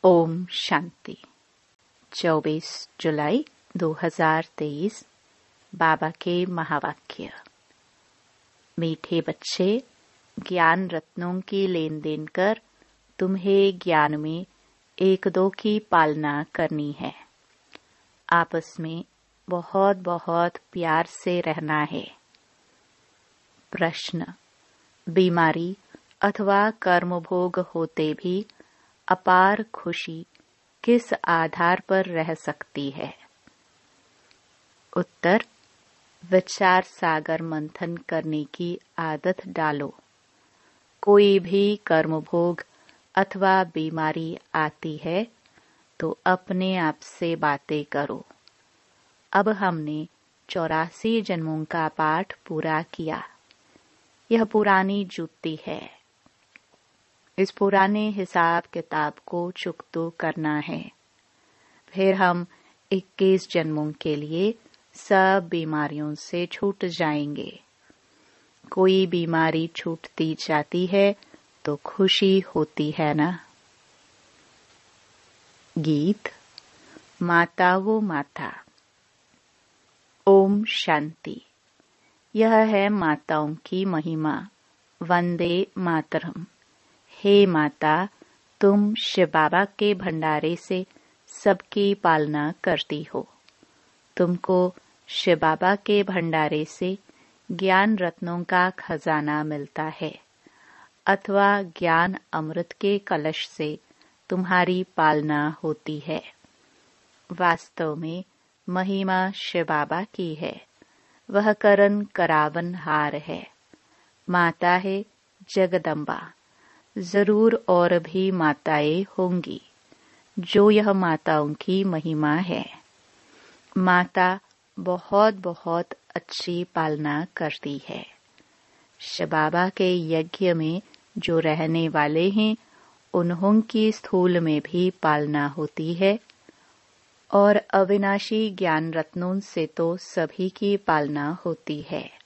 ओम शांति। 24 जुलाई 2023 बाबा के महावाक्य। मीठे बच्चे, ज्ञान रत्नों की लेन देन कर तुम्हें ज्ञान में एक दो की पालना करनी है। आपस में बहुत बहुत प्यार से रहना है। प्रश्न: बीमारी अथवा कर्मभोग होते भी अपार खुशी किस आधार पर रह सकती है? उत्तर: विचार सागर मंथन करने की आदत डालो। कोई भी कर्मभोग अथवा बीमारी आती है तो अपने आप से बातें करो। अब हमने 84 जन्मों का पाठ पूरा किया। यह पुरानी जुत्ती है। इस पुराने हिसाब किताब को चुकतो करना है। फिर हम 21 जन्मों के लिए सब बीमारियों से छूट जाएंगे। कोई बीमारी छूटती जाती है तो खुशी होती है ना। गीत माता वो माता। ओम शांति। यह है माताओं की महिमा। वंदे मातरम। हे माता, तुम शिव बाबा के भंडारे से सबकी पालना करती हो। तुमको शिव बाबा के भंडारे से ज्ञान रत्नों का खजाना मिलता है अथवा ज्ञान अमृत के कलश से तुम्हारी पालना होती है। वास्तव में महिमा शिव बाबा की है। वह करन करावन हार है। माता है जगदम्बा। जरूर और भी माताएं होंगी जो यह माताओं की महिमा है। माता बहुत बहुत अच्छी पालना करती है। शिव बाबा के यज्ञ में जो रहने वाले हैं उन्हों की स्थूल में भी पालना होती है और अविनाशी ज्ञान रत्नों से तो सभी की पालना होती है।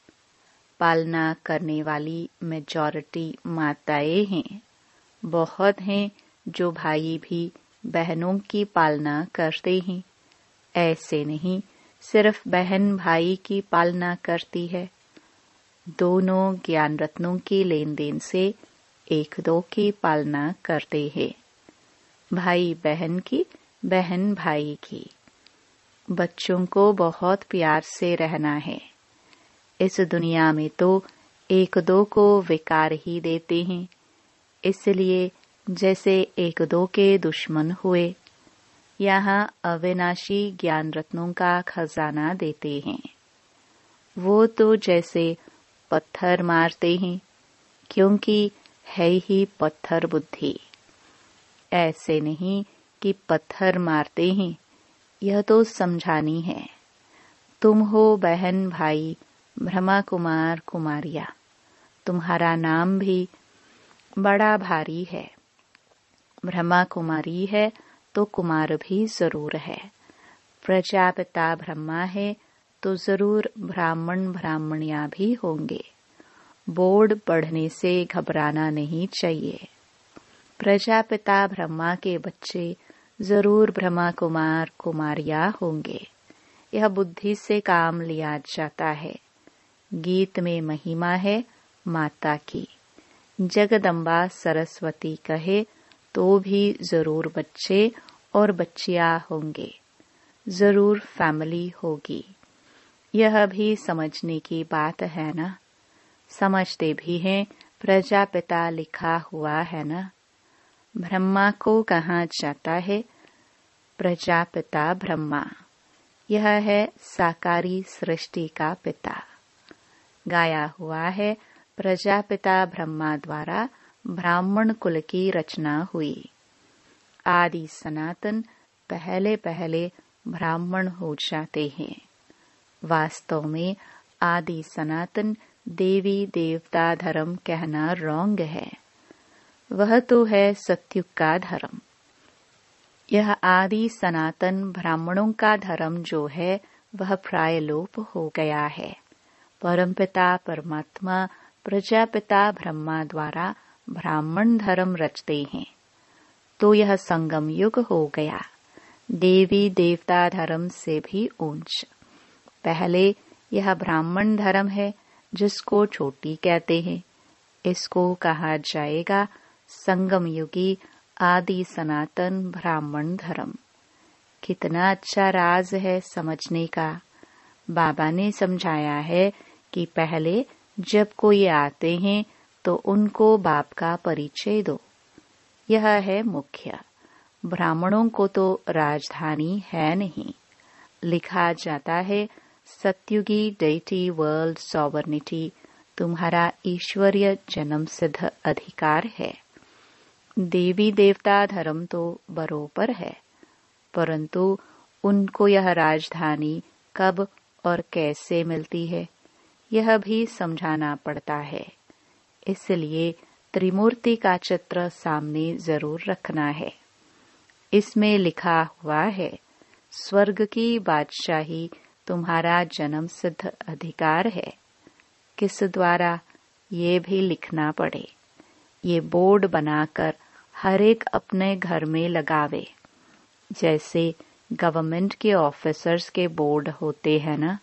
पालना करने वाली मेजॉरिटी माताएं हैं। बहुत हैं जो भाई भी बहनों की पालना करते हैं। ऐसे नहीं सिर्फ बहन भाई की पालना करती है। दोनों ज्ञान रत्नों की लेन देन से एक दो की पालना करते हैं। भाई बहन की, बहन भाई की। बच्चों को बहुत प्यार से रहना है। इस दुनिया में तो एक दो को विकार ही देते हैं। इसलिए जैसे एक दो के दुश्मन हुए, यहाँ अविनाशी ज्ञान रत्नों का खजाना देते हैं। वो तो जैसे पत्थर मारते हैं क्योंकि है ही पत्थर बुद्धि। ऐसे नहीं कि पत्थर मारते हैं, यह तो समझानी है। तुम हो बहन भाई ब्रह्मा कुमार कुमारिया। तुम्हारा नाम भी बड़ा भारी है। ब्रह्मा कुमारी है तो कुमार भी जरूर है। प्रजापिता ब्रह्मा है तो जरूर ब्राह्मण ब्राह्मणियां भी होंगे। बोर्ड पढ़ने से घबराना नहीं चाहिए। प्रजापिता ब्रह्मा के बच्चे जरूर ब्रह्मा कुमार कुमारियां होंगे। यह बुद्धि से काम लिया जाता है। गीत में महिमा है माता की। जगदम्बा सरस्वती कहे तो भी जरूर बच्चे और बच्चियां होंगे। जरूर फैमिली होगी। यह भी समझने की बात है ना। समझते भी हैं, प्रजापिता लिखा हुआ है ना। ब्रह्मा को कहा जाता है प्रजापिता ब्रह्मा। यह है साकारी सृष्टि का पिता। गाया हुआ है प्रजापिता ब्रह्मा द्वारा ब्राह्मण कुल की रचना हुई। आदि सनातन पहले पहले ब्राह्मण हो जाते हैं। वास्तव में आदि सनातन देवी देवता धर्म कहना रॉन्ग है। वह तो है सत्युग का धर्म। यह आदि सनातन ब्राह्मणों का धर्म जो है वह प्रायलोप हो गया है। परमपिता परमात्मा प्रजापिता ब्रह्मा द्वारा ब्राह्मण धर्म रचते हैं। तो यह संगम युग हो गया, देवी देवता धर्म से भी ऊंच। पहले यह ब्राह्मण धर्म है जिसको चोटी कहते हैं, इसको कहा जाएगा संगम युगी आदि सनातन ब्राह्मण धर्म। कितना अच्छा राज है समझने का। बाबा ने समझाया है कि पहले जब कोई आते हैं तो उनको बाप का परिचय दो, यह है मुख्य। ब्राह्मणों को तो राजधानी है नहीं। लिखा जाता है सत्युगी डेटी वर्ल्ड सॉवर्निटी तुम्हारा ईश्वरीय जन्म सिद्ध अधिकार है। देवी देवता धर्म तो बरोबर है, परंतु उनको यह राजधानी कब और कैसे मिलती है यह भी समझाना पड़ता है। इसलिए त्रिमूर्ति का चित्र सामने जरूर रखना है। इसमें लिखा हुआ है स्वर्ग की बादशाही तुम्हारा जन्म सिद्ध अधिकार है। किस द्वारा ये भी लिखना पड़े। ये बोर्ड बनाकर हर एक अपने घर में लगावे। जैसे गवर्नमेंट के ऑफिसर्स के बोर्ड होते हैं ना,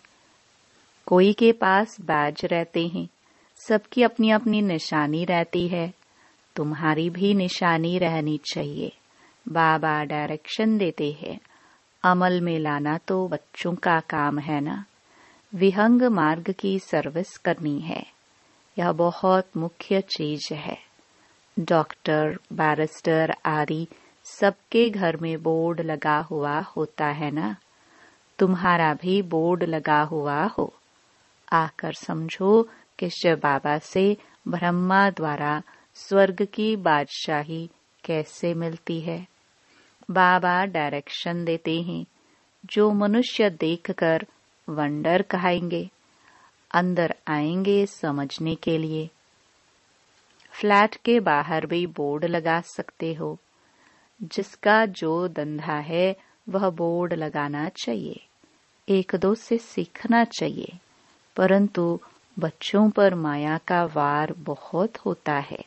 कोई के पास बैज रहते हैं, सबकी अपनी अपनी निशानी रहती है। तुम्हारी भी निशानी रहनी चाहिए। बाबा डायरेक्शन देते हैं, अमल में लाना तो बच्चों का काम है ना। विहंग मार्ग की सर्विस करनी है, यह बहुत मुख्य चीज है। डॉक्टर, बैरिस्टर आदि सबके घर में बोर्ड लगा हुआ होता है ना। तुम्हारा भी बोर्ड लगा हुआ हो। आकर समझो कि शिव बाबा से ब्रह्मा द्वारा स्वर्ग की बादशाही कैसे मिलती है। बाबा डायरेक्शन देते हैं, जो मनुष्य देखकर वंडर कहेंगे, अंदर आएंगे समझने के लिए। फ्लैट के बाहर भी बोर्ड लगा सकते हो। जिसका जो धंधा है वह बोर्ड लगाना चाहिए। एक दो से सीखना चाहिए, परंतु बच्चों पर माया का वार बहुत होता है।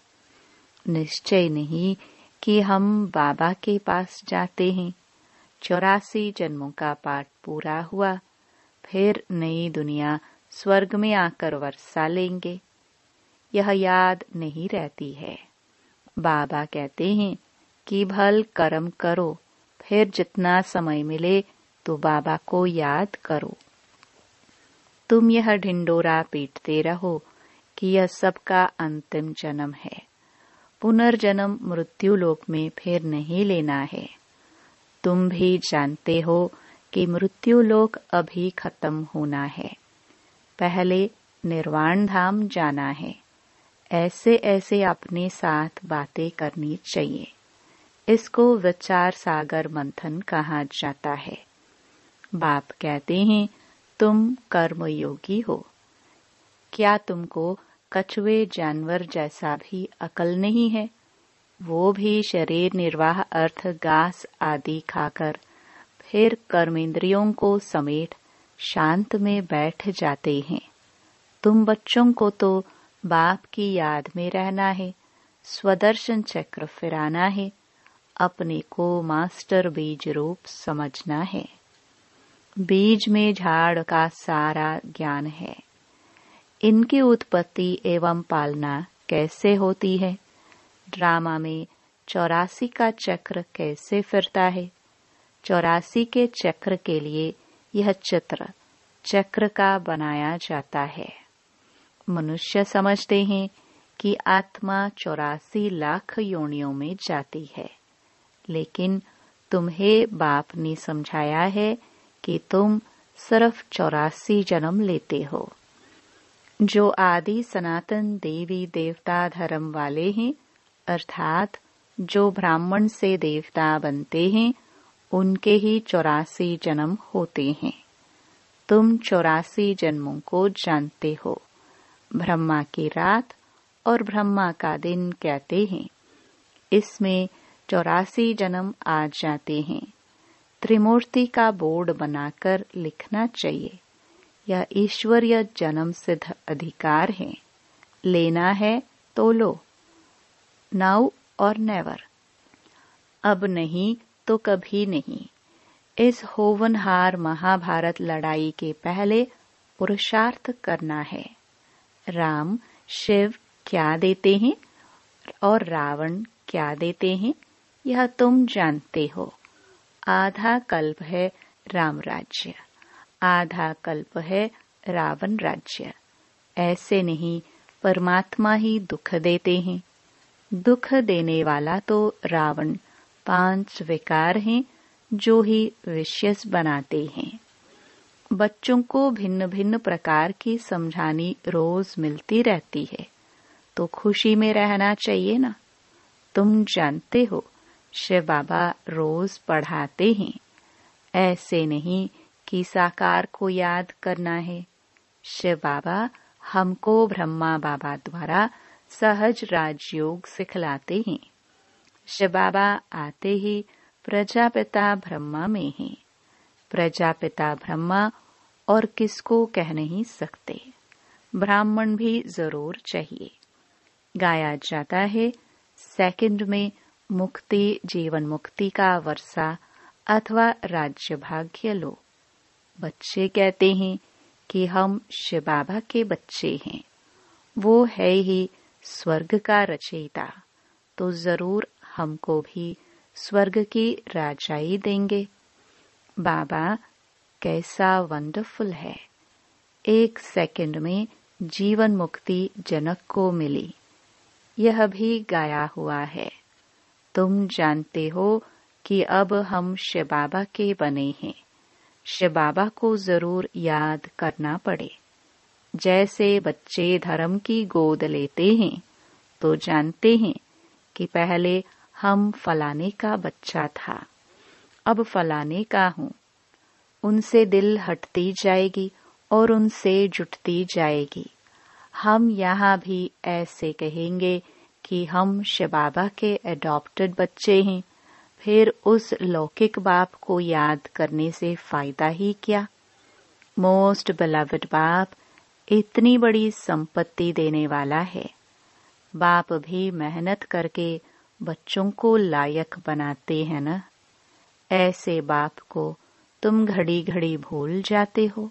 निश्चय नहीं कि हम बाबा के पास जाते हैं, 84 जन्मों का पाठ पूरा हुआ, फिर नई दुनिया स्वर्ग में आकर वर्षा लेंगे, यह याद नहीं रहती है। बाबा कहते हैं कि भल कर्म करो, फिर जितना समय मिले तो बाबा को याद करो। तुम यह ढिंडोरा पीटते रहो कि यह सबका अंतिम जन्म है, पुनर्जन्म मृत्यु लोक में फिर नहीं लेना है। तुम भी जानते हो कि मृत्यु लोक अभी खत्म होना है, पहले निर्वाण धाम जाना है। ऐसे ऐसे अपने साथ बातें करनी चाहिए। इसको विचार सागर मंथन कहा जाता है। बाप कहते हैं तुम कर्मयोगी हो। क्या तुमको कछुए जानवर जैसा भी अकल नहीं है? वो भी शरीर निर्वाह अर्थ घास आदि खाकर फिर कर्मेंद्रियों को समेट शांत में बैठ जाते हैं। तुम बच्चों को तो बाप की याद में रहना है, स्वदर्शन चक्र फिराना है, अपने को मास्टर बीज रूप समझना है। बीज में झाड़ का सारा ज्ञान है। इनकी उत्पत्ति एवं पालना कैसे होती है? ड्रामा में 84 का चक्र कैसे फिरता है? 84 के चक्र के लिए यह चित्र चक्र का बनाया जाता है। मनुष्य समझते हैं कि आत्मा 84 लाख योनियों में जाती है, लेकिन तुम्हें बाप ने समझाया है कि तुम सिर्फ 84 जन्म लेते हो। जो आदि सनातन देवी देवता धर्म वाले हैं, अर्थात जो ब्राह्मण से देवता बनते हैं, उनके ही 84 जन्म होते हैं। तुम 84 जन्मों को जानते हो। ब्रह्मा की रात और ब्रह्मा का दिन कहते हैं। इसमें 84 जन्म आ जाते हैं। त्रिमूर्ति का बोर्ड बनाकर लिखना चाहिए। यह ईश्वरीय जन्म सिद्ध अधिकार है। लेना है तो लो, नाउ और नेवर। अब नहीं तो कभी नहीं। इस होवनहार महाभारत लड़ाई के पहले पुरुषार्थ करना है। राम शिव क्या देते हैं और रावण क्या देते हैं, यह तुम जानते हो। आधा कल्प है राम राज्य, आधा कल्प है रावण राज्य। ऐसे नहीं, परमात्मा ही दुख देते हैं। दुख देने वाला तो रावण 5 विकार हैं जो ही विशेष बनाते हैं। बच्चों को भिन्न भिन्न प्रकार की समझानी रोज मिलती रहती है, तो खुशी में रहना चाहिए ना। तुम जानते हो शिव बाबा रोज पढ़ाते हैं। ऐसे नहीं कि साकार को याद करना है। शिव बाबा हमको ब्रह्मा बाबा द्वारा सहज राजयोग सिखलाते हैं। शिव बाबा आते ही प्रजापिता ब्रह्मा में हैं। प्रजापिता ब्रह्मा और किसको कह नहीं सकते। ब्राह्मण भी जरूर चाहिए। गाया जाता है, सेकंड में मुक्ति जीवन मुक्ति का वर्षा अथवा राज्य भाग्य लो। बच्चे कहते हैं कि हम शिव बाबा के बच्चे हैं। वो है ही स्वर्ग का रचयिता, तो जरूर हमको भी स्वर्ग की राजाई देंगे। बाबा कैसा वंडरफुल है। 1 सेकंड में जीवन मुक्ति जनक को मिली। यह भी गाया हुआ है। तुम जानते हो कि अब हम शिव बाबा के बने हैं। शिव बाबा को जरूर याद करना पड़े। जैसे बच्चे धर्म की गोद लेते हैं तो जानते हैं कि पहले हम फलाने का बच्चा था, अब फलाने का हूँ। उनसे दिल हटती जाएगी और उनसे जुटती जाएगी। हम यहाँ भी ऐसे कहेंगे कि हम शिव बाबा के एडॉप्टेड बच्चे हैं। फिर उस लौकिक बाप को याद करने से फायदा ही क्या। मोस्ट बिलवड बाप इतनी बड़ी संपत्ति देने वाला है। बाप भी मेहनत करके बच्चों को लायक बनाते हैं ना। ऐसे बाप को तुम घड़ी घड़ी भूल जाते हो,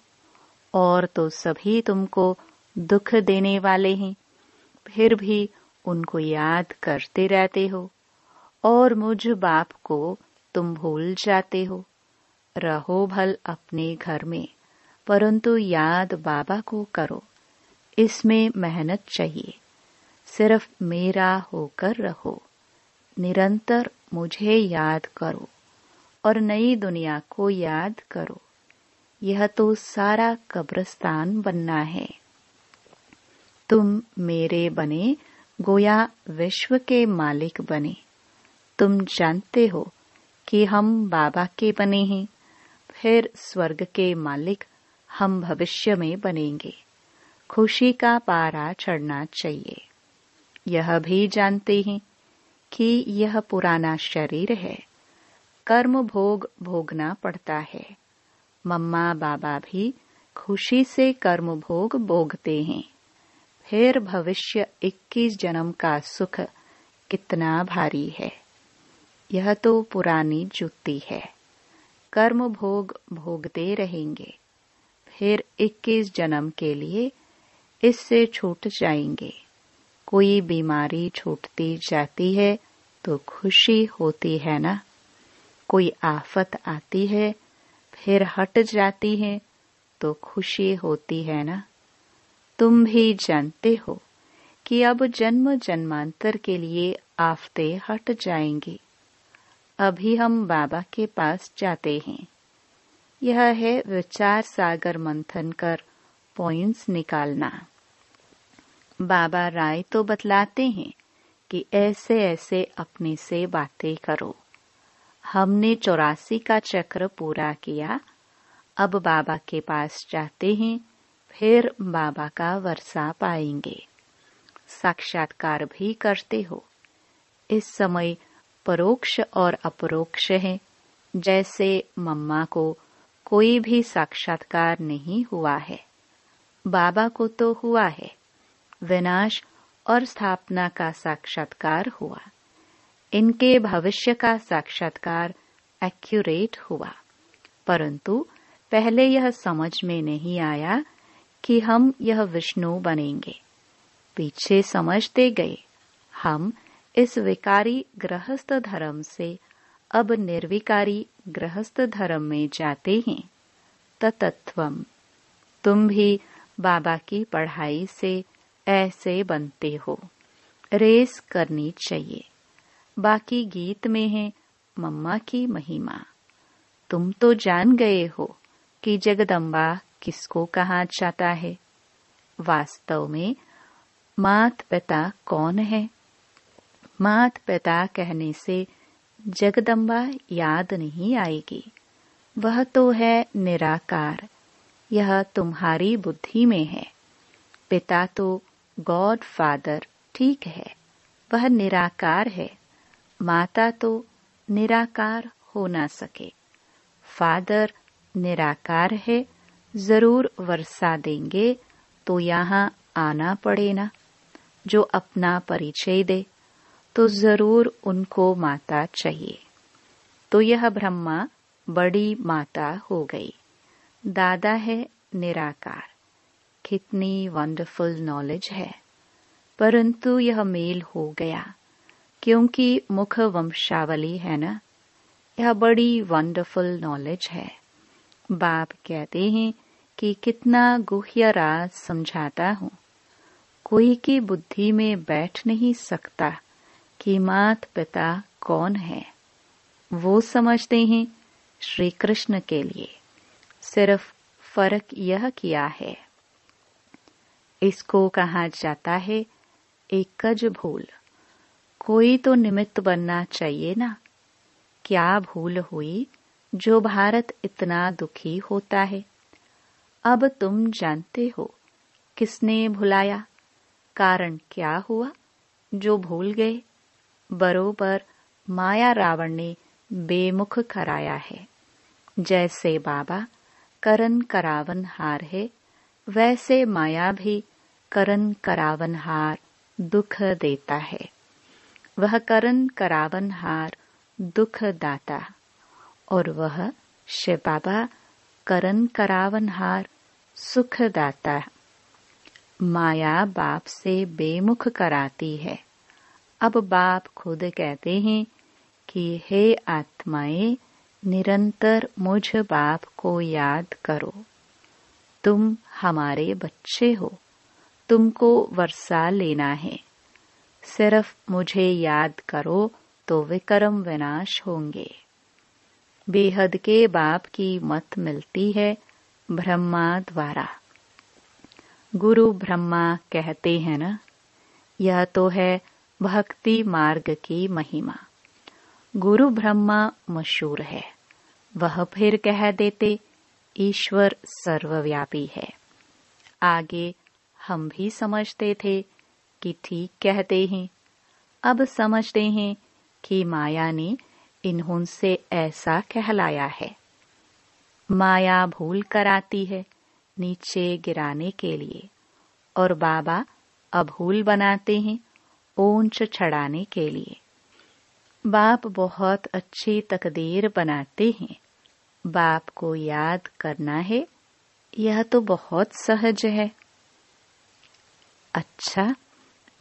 और तो सभी तुमको दुख देने वाले हैं, फिर भी उनको याद करते रहते हो। और मुझ बाप को तुम भूल जाते हो। रहो भल अपने घर में, परंतु याद बाबा को करो। इसमें मेहनत चाहिए। सिर्फ मेरा होकर रहो। निरंतर मुझे याद करो और नई दुनिया को याद करो। यह तो सारा कब्रिस्तान बनना है। तुम मेरे बने, गोया विश्व के मालिक बने। तुम जानते हो कि हम बाबा के बने हैं, फिर स्वर्ग के मालिक हम भविष्य में बनेंगे। खुशी का पारा चढ़ना चाहिए। यह भी जानते हैं कि यह पुराना शरीर है, कर्म भोग भोगना पड़ता है। मम्मा बाबा भी खुशी से कर्म भोग भोगते हैं। फिर भविष्य 21 जन्म का सुख कितना भारी है। यह तो पुरानी जुत्ती है। कर्म भोग भोगते रहेंगे, फिर 21 जन्म के लिए इससे छूट जाएंगे। कोई बीमारी छूटती जाती है तो खुशी होती है ना। कोई आफत आती है फिर हट जाती है तो खुशी होती है ना। तुम भी जानते हो कि अब जन्म जन्मांतर के लिए आफतें हट जाएंगी। अभी हम बाबा के पास जाते हैं। यह है विचार सागर मंथन कर पॉइंट्स निकालना। बाबा राय तो बतलाते हैं कि ऐसे ऐसे अपने से बातें करो। हमने 84 का चक्र पूरा किया। अब बाबा के पास जाते हैं, फिर बाबा का वर्षा पाएंगे। साक्षात्कार भी करते हो। इस समय परोक्ष और अपरोक्ष है। जैसे मम्मा को कोई भी साक्षात्कार नहीं हुआ है, बाबा को तो हुआ है। विनाश और स्थापना का साक्षात्कार हुआ। इनके भविष्य का साक्षात्कार एक्यूरेट हुआ, परंतु पहले यह समझ में नहीं आया कि हम यह विष्णु बनेंगे। पीछे समझते गए हम इस विकारी गृहस्थ धर्म से अब निर्विकारी गृहस्थ धर्म में जाते हैं। ततत्वम, तुम भी बाबा की पढ़ाई से ऐसे बनते हो। रेस करनी चाहिए। बाकी गीत में है मम्मा की महिमा। तुम तो जान गए हो कि जगदम्बा किसको कहा जाता है। वास्तव में मात पिता कौन है? मात पिता कहने से जगदम्बा याद नहीं आएगी। वह तो है निराकार। यह तुम्हारी बुद्धि में है। पिता तो गॉड फादर ठीक है, वह निराकार है। माता तो निराकार हो ना सके। फादर निराकार है। जरूर वर्षा देंगे तो यहाँ आना पड़े ना। जो अपना परिचय दे तो जरूर उनको माता चाहिए। तो यह ब्रह्मा बड़ी माता हो गई। दादा है निराकार। कितनी वंडरफुल नॉलेज है। परंतु यह मेल हो गया क्योंकि मुख वंशावली है ना। यह बड़ी वंडरफुल नॉलेज है। बाप कहते हैं कि कितना गुह्य राज समझाता हूँ। कोई की बुद्धि में बैठ नहीं सकता कि मात पिता कौन है। वो समझते हैं श्री कृष्ण के लिए। सिर्फ फर्क यह किया है। इसको कहा जाता है एकज भूल। कोई तो निमित्त बनना चाहिए ना। क्या भूल हुई जो भारत इतना दुखी होता है? अब तुम जानते हो किसने भुलाया, कारण क्या हुआ जो भूल गए। बरोबर माया रावण ने बेमुख कराया है। जैसे बाबा करन करावनहार है, वैसे माया भी करन करावनहार दुख देता है। वह करन करावनहार दुख दाता और वह शिव बाबा करन करावनहार सुख दाता। माया बाप से बेमुख कराती है। अब बाप खुद कहते हैं कि हे आत्माएं, निरंतर मुझ बाप को याद करो। तुम हमारे बच्चे हो। तुमको वर्षा लेना है। सिर्फ मुझे याद करो तो विक्रम विनाश होंगे। बेहद के बाप की मत मिलती है ब्रह्मा द्वारा। गुरु ब्रह्मा कहते हैं ना, यह तो है भक्ति मार्ग की महिमा। गुरु ब्रह्मा मशहूर है। वह फिर कह देते ईश्वर सर्वव्यापी है। आगे हम भी समझते थे कि ठीक कहते हैं। अब समझते हैं कि माया ने इन्होंने ऐसा कहलाया है। माया भूल कराती है नीचे गिराने के लिए, और बाबा अभूल बनाते हैं ऊंच चढ़ाने के लिए। बाप बहुत अच्छी तकदीर बनाते हैं। बाप को याद करना है, यह तो बहुत सहज है। अच्छा,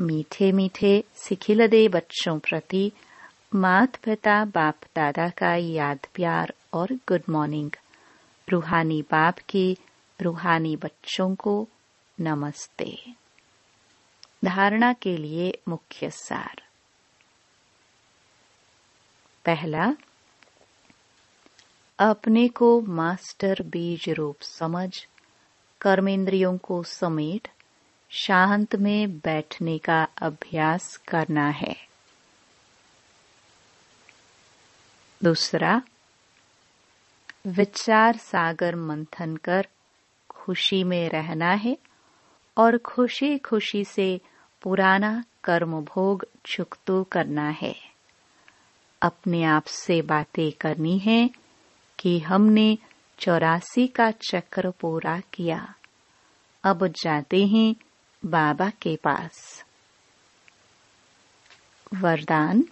मीठे मीठे सिखिलदे बच्चों प्रति मात पिता बाप दादा का याद प्यार और गुड मॉर्निंग। रूहानी बाप की रूहानी बच्चों को नमस्ते। धारणा के लिए मुख्य सार। पहला, अपने को मास्टर बीज रूप समझ कर्मेंद्रियों को समेट शांत में बैठने का अभ्यास करना है। दूसरा, विचार सागर मंथन कर खुशी में रहना है और खुशी खुशी से पुराना कर्म भोग चुकतो करना है। अपने आप से बातें करनी है कि हमने 84 का चक्र पूरा किया। अब जाते हैं बाबा के पास। वरदान,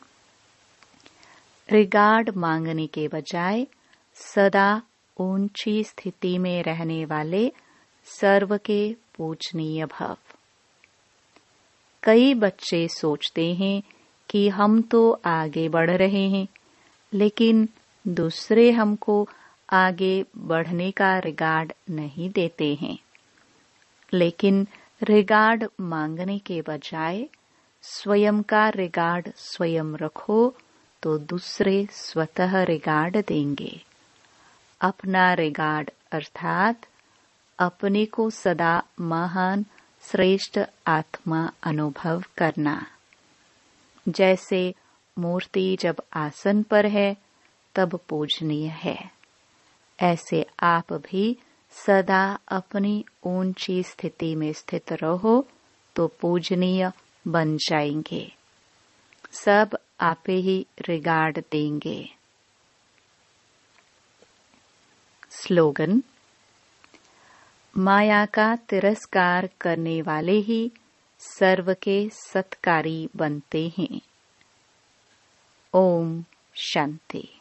रिगार्ड मांगने के बजाय सदा ऊंची स्थिति में रहने वाले सर्व के पूजनीय भव। कई बच्चे सोचते हैं कि हम तो आगे बढ़ रहे हैं, लेकिन दूसरे हमको आगे बढ़ने का रिगार्ड नहीं देते हैं। लेकिन रिगार्ड मांगने के बजाय स्वयं का रिगार्ड स्वयं रखो तो दूसरे स्वतः रिगार्ड देंगे। अपना रिगार्ड अर्थात अपने को सदा महान श्रेष्ठ आत्मा अनुभव करना। जैसे मूर्ति जब आसन पर है तब पूजनीय है, ऐसे आप भी सदा अपनी ऊंची स्थिति में स्थित रहो तो पूजनीय बन जाएंगे। सब आपे ही रिगार्ड देंगे। स्लोगन: माया का तिरस्कार करने वाले ही सर्व के सत्कारी बनते हैं। ओम शांति।